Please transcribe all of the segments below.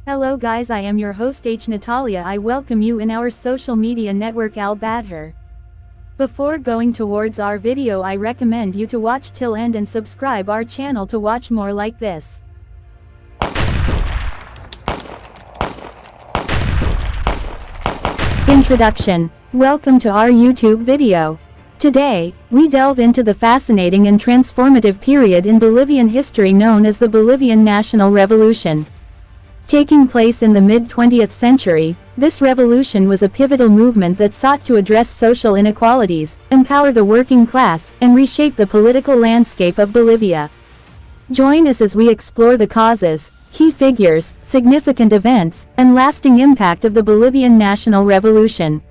Hello guys, I am your host Natalia. I welcome you in our social media network Badar. Before going towards our video, I recommend you to watch till end and subscribe our channel to watch more like this. Introduction. Welcome to our YouTube video. Today, we delve into the fascinating and transformative period in Bolivian history known as the Bolivian National Revolution. Taking place in the mid-20th century, this revolution was a pivotal movement that sought to address social inequalities, empower the working class, and reshape the political landscape of Bolivia. Join us as we explore the causes, key figures, significant events, and lasting impact of the Bolivian National Revolution.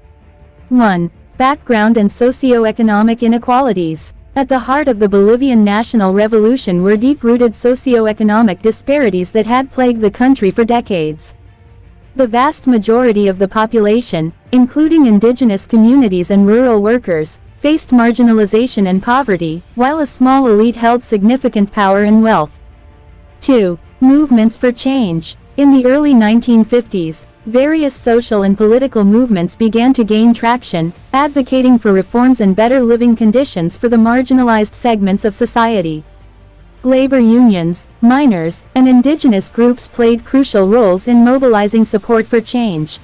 1. Background and socio-economic inequalities. At the heart of the Bolivian National Revolution were deep-rooted socio-economic disparities that had plagued the country for decades. The vast majority of the population, including indigenous communities and rural workers, faced marginalization and poverty, while a small elite held significant power and wealth. 2. Movements for change. In the early 1950s, various social and political movements began to gain traction, advocating for reforms and better living conditions for the marginalized segments of society. Labor unions, miners, and indigenous groups played crucial roles in mobilizing support for change.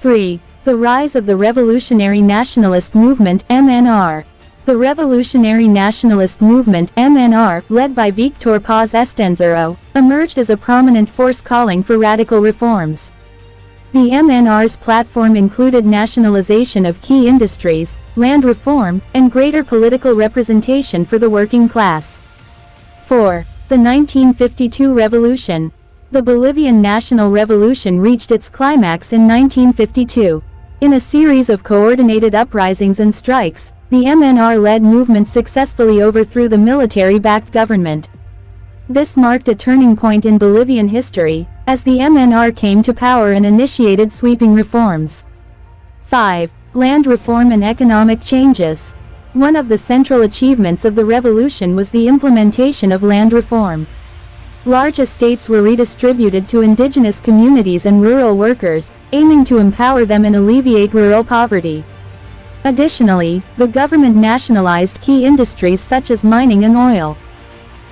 3. The rise of the Revolutionary Nationalist Movement (MNR). The Revolutionary Nationalist Movement (MNR), led by Victor Paz Estenzero, emerged as a prominent force calling for radical reforms. The MNR's platform included nationalization of key industries, land reform, and greater political representation for the working class. 4. The 1952 Revolution. The Bolivian National Revolution reached its climax in 1952. In a series of coordinated uprisings and strikes, the MNR-led movement successfully overthrew the military-backed government. This marked a turning point in Bolivian history, as the MNR came to power and initiated sweeping reforms. 5. Land reform and economic changes. One of the central achievements of the revolution was the implementation of land reform. Large estates were redistributed to indigenous communities and rural workers, aiming to empower them and alleviate rural poverty. Additionally, the government nationalized key industries such as mining and oil.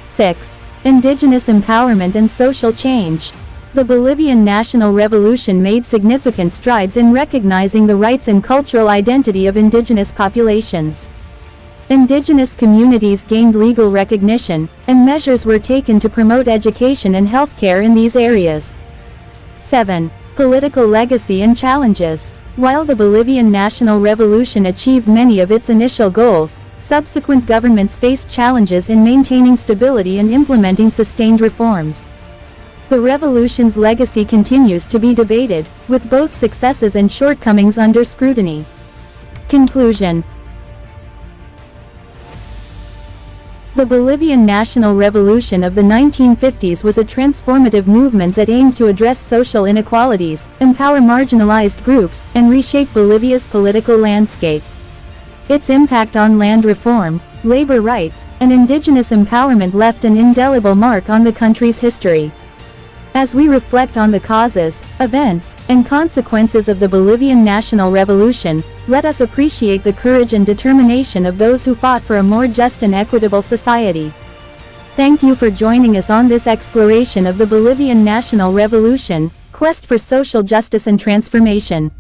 6. Indigenous empowerment and social change. The Bolivian National Revolution made significant strides in recognizing the rights and cultural identity of indigenous populations. Indigenous communities gained legal recognition, and measures were taken to promote education and healthcare in these areas. 7. Political legacy and challenges. While the Bolivian National Revolution achieved many of its initial goals, subsequent governments faced challenges in maintaining stability and implementing sustained reforms. The revolution's legacy continues to be debated, with both successes and shortcomings under scrutiny. Conclusion. The Bolivian National Revolution of the 1950s was a transformative movement that aimed to address social inequalities, empower marginalized groups, and reshape Bolivia's political landscape. Its impact on land reform, labor rights, and indigenous empowerment left an indelible mark on the country's history. As we reflect on the causes, events, and consequences of the Bolivian National Revolution, let us appreciate the courage and determination of those who fought for a more just and equitable society. Thank you for joining us on this exploration of the Bolivian National Revolution, quest for social justice and transformation.